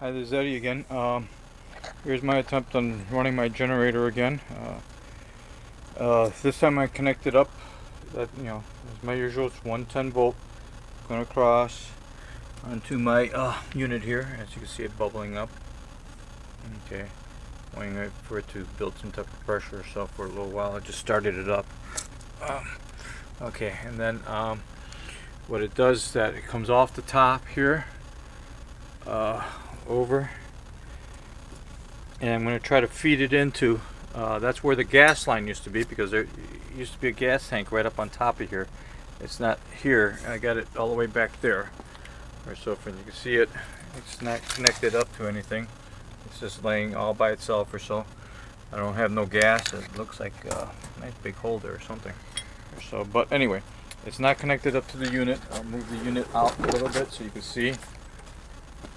Hi, this is Eddie again. Here's my attempt on running my generator again. This time I connected up, that as my usual, it's 110 volt going across onto my unit here. As you can see, it bubbling up. Okay, waiting for it to build some type of pressure or so for a little while. I just started it up. Okay, and then what it does is that it comes off the top here. Over, and I'm going to try to feed it into that's where the gas line used to be, because there used to be a gas tank right up on top of here. It's not here. I got it all the way back there, or so. If you can see it, it's not connected up to anything. It's just laying all by itself or so. I don't have no gas. It looks like a nice big hole there or something or so, but anyway, it's not connected up to the unit. I'll move the unit out a little bit so you can see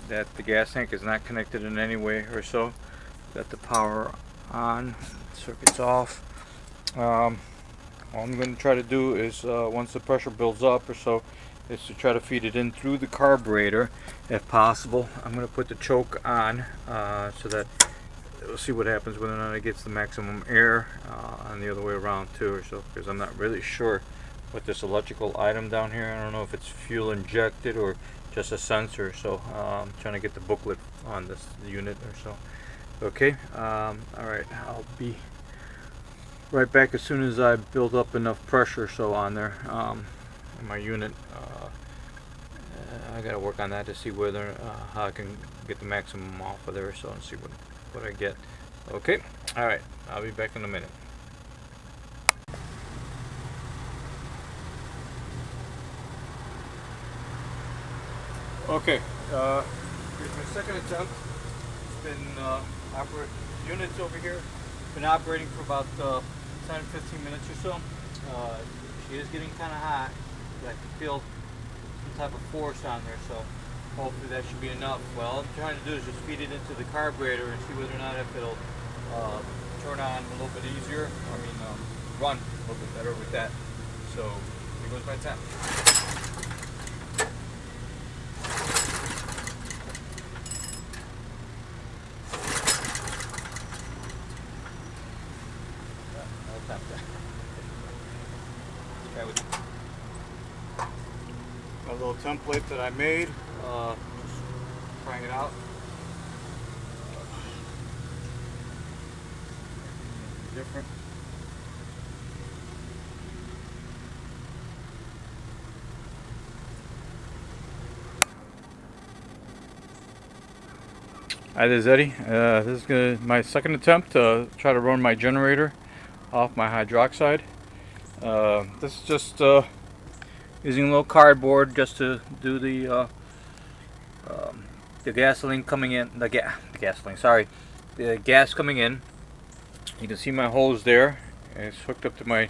that the gas tank is not connected in any way or so. Got the power on, circuit's off. All I'm going to try to do is once the pressure builds up or so, is to try to feed it in through the carburetor if possible. I'm going to put the choke on so that we'll see what happens, whether or not it gets the maximum air on the other way around too or so, because I'm not really sure what this electrical item down here, I don't know if it's fuel injected or just a sensor, so I'm trying to get the booklet on this unit or so. Okay, alright, I'll be right back as soon as I build up enough pressure so on there in my unit. I gotta work on that to see whether how I can get the maximum off of there so, and see what I get. Okay, alright, I'll be back in a minute. Okay, here's my second attempt. It's been units over here. Been operating for about 10-15 minutes or so. She is getting kind of hot. I can feel some type of force on there, so hopefully that should be enough. Well, all I'm trying to do is just feed it into the carburetor and see whether or not if it'll turn on a little bit easier. I mean, run a little bit better with that. So here goes my attempt. A little template that I made, just trying it out. Different. Hi, this is Eddie. This is my second attempt to try to run my generator off my hydroxide. This is just using a little cardboard just to do the gasoline coming in, the gas coming in. You can see my hose there. It's hooked up to my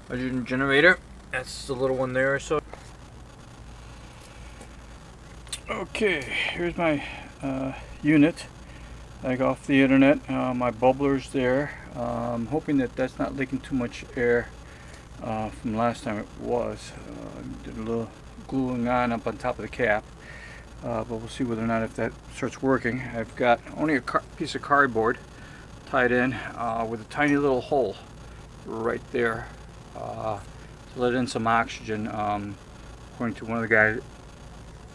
hydrogen generator. That's the little one there. So okay, here's my unit. I got off the internet. My bubbler's there. I'm hoping that that's not leaking too much air from last time it was. Did a little gluing on up on top of the cap, but we'll see whether or not if that starts working. I've got only a piece of cardboard tied in with a tiny little hole right there to let in some oxygen. According to one of the guys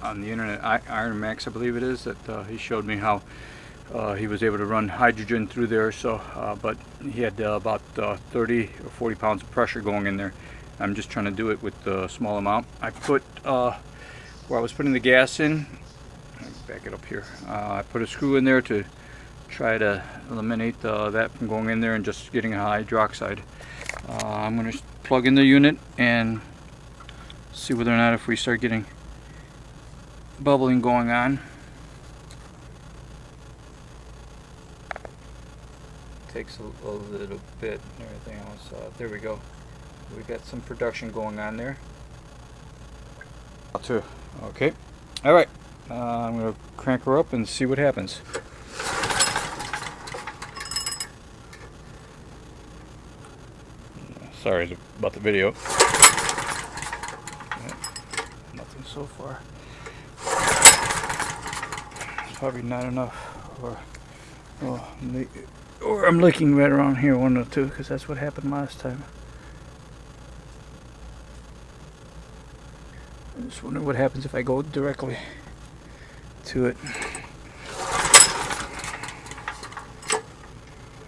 on the internet, Iron Max I believe it is, that he showed me how he was able to run hydrogen through there. So but he had about 30 or 40 pounds of pressure going in there. I'm just trying to do it with a small amount. I put where I was putting the gas in, back it up here, I put a screw in there to try to eliminate that from going in there and just getting a hydroxide. I'm going to plug in the unit and see whether or not if we start getting bubbling going on. Takes a little bit and everything else. There we go. We got some production going on there. Okay. All right. I'm going to crank her up and see what happens. Sorry about the video. Nothing so far. probably not enough, or I'm leaking right around here, one or two, because that's what happened last time. I just wonder what happens if I go directly to it.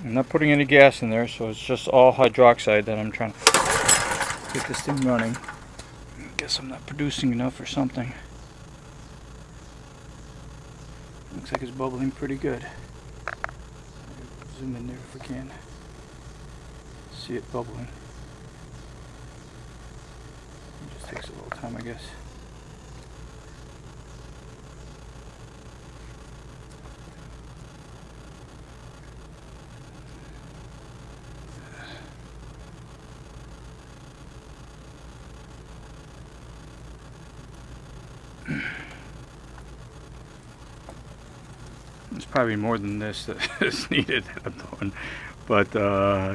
I'm not putting any gas in there, so it's just all hydroxide that I'm trying to get this thing running. I guess I'm not producing enough or something. Looks like it's bubbling pretty good. Zoom in there if we can. See it bubbling. It just takes a little time, I guess. There's probably more than this that is needed that I'm doing, but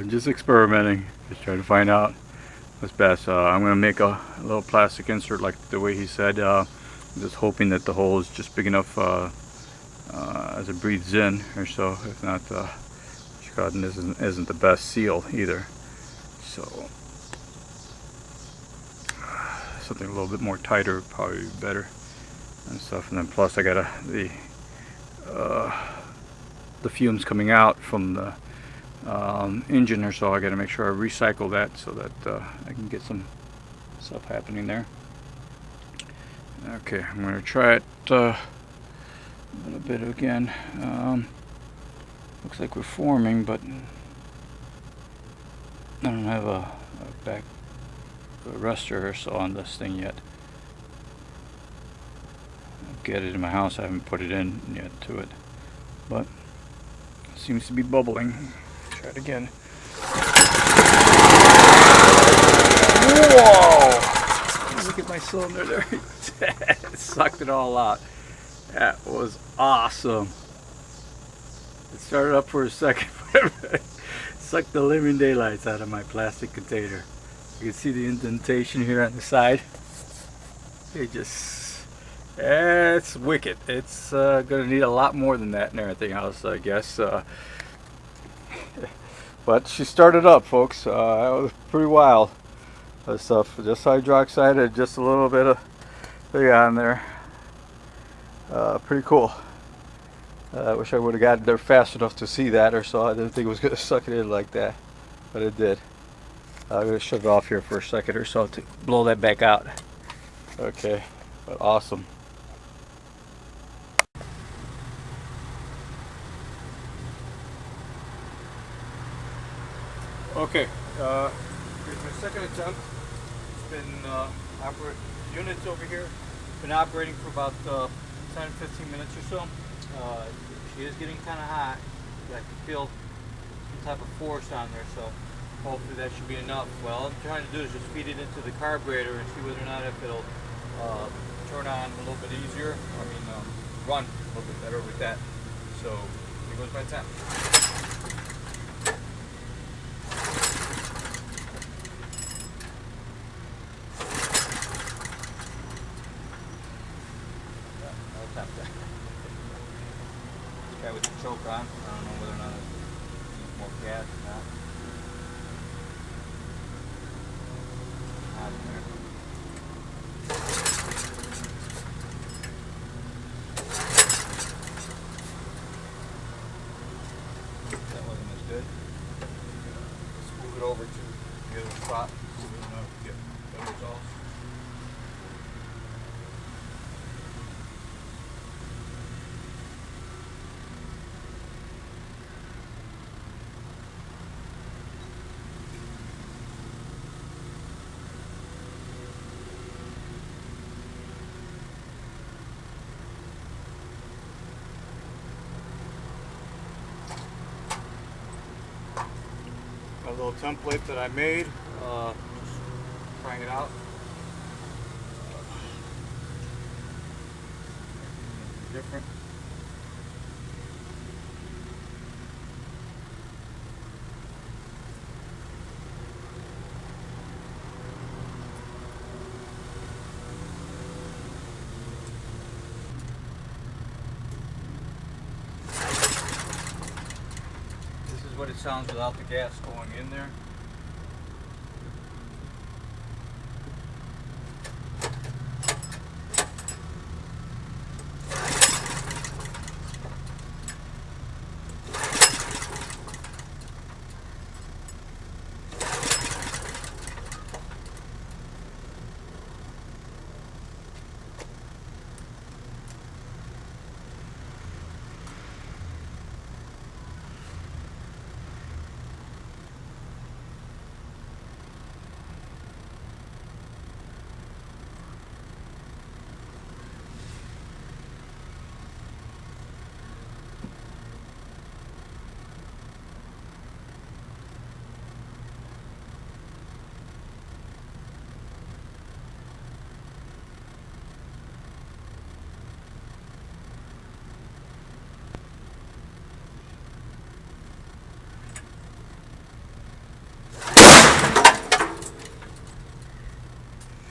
just experimenting, just trying to find out what's best. I'm going to make a little plastic insert like the way he said, just hoping that the hole is just big enough as it breathes in or so. If not, cotton isn't the best seal either, so something a little bit more tighter would probably be better and stuff. And then plus I got the fumes coming out from the engine or so. I got to make sure I recycle that so that I can get some stuff happening there. Okay, I'm going to try it a little bit again. Looks like we're forming, but I don't have a back arrestor or so on this thing yet. I'll get it in my house. I haven't put it in yet to it, but it seems to be bubbling. Try it again. Whoa! Look at my cylinder there. It sucked it all out. That was awesome. It started up for a second, but sucked the living daylights out of my plastic container. You can see the indentation here on the side. It's wicked. It's gonna need a lot more than that and everything else, I guess. But she started up, folks. That was pretty wild. That stuff, just hydroxide and just a little bit of thing on there. Pretty cool. I wish I would have gotten there fast enough to see that or so. I didn't think it was going to suck it in like that, but it did. I'm going to shut it off here for a second or so to blow that back out. Okay, but awesome. Okay, here's my second attempt. It's been units over here. Been operating for about 10-15 minutes or so. She is getting kind of hot. I can feel some type of force on there, so hopefully that should be enough. Well, all I'm trying to do is just feed it into the carburetor and see whether or not if it'll turn on a little bit easier. I mean, run a little bit better with that. So here goes my attempt. Guy with the choke on. I don't know whether or not it needs more gas or not. Hot in there. That wasn't as good. Let's move it over to the other spot so we don't get better results. A little template that I made, just trying it out. Different. sounds without the gas going in there.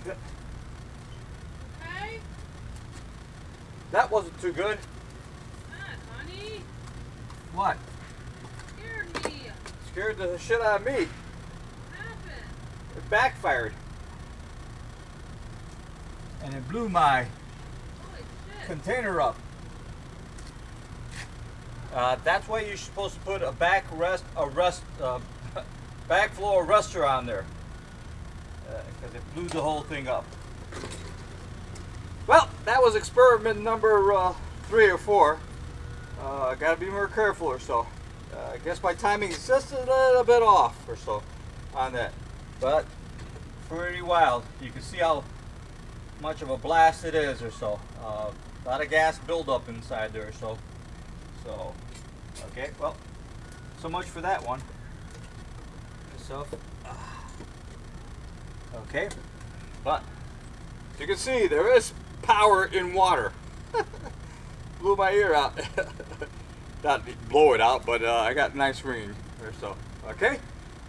Okay? That wasn't too good. What, honey? What? Scared me. Scared the shit out of me. What happened? It backfired. And it blew my Holy shit. container up. That's why you're supposed to put a backflow arrestor on there, because it blew the whole thing up. Well, that was experiment number 3 or 4. I got to be more careful or so. I guess my timing is just a little bit off or so on that, but pretty wild. You can see how much of a blast it is or so. A lot of gas buildup inside there or so. So, okay, well, so much for that one. So, okay, but as you can see, there is power in water. Blew my ear out. Not blow it out, but I got nice ringing or so. Okay,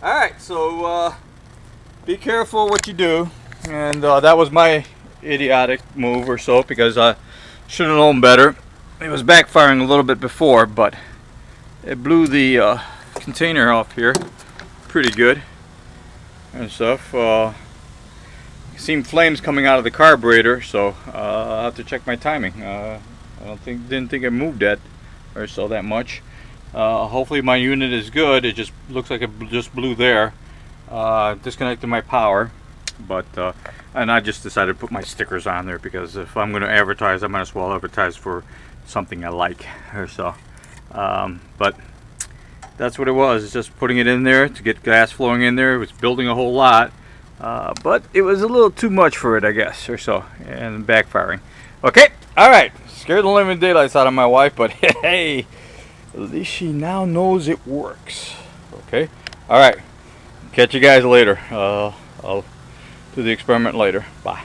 all right. So be careful what you do, and that was my idiotic move or so, because I should have known better. It was backfiring a little bit before, but it blew the container off here pretty good and stuff. Seen flames coming out of the carburetor, so I'll have to check my timing. I didn't think I moved that or so that much. Hopefully my unit is good. It just looks like it just blew there. Disconnected my power, but and I just decided to put my stickers on there, because if I'm going to advertise, I might as well advertise for something I like or so. But that's what it was. It's just putting it in there to get gas flowing in there. It was building a whole lot, but it was a little too much for it, I guess, or so, and backfiring. Okay, all right. Scared the living daylights out of my wife, but hey, at least she now knows it works. Okay, all right. Catch you guys later. I'll do the experiment later. Bye.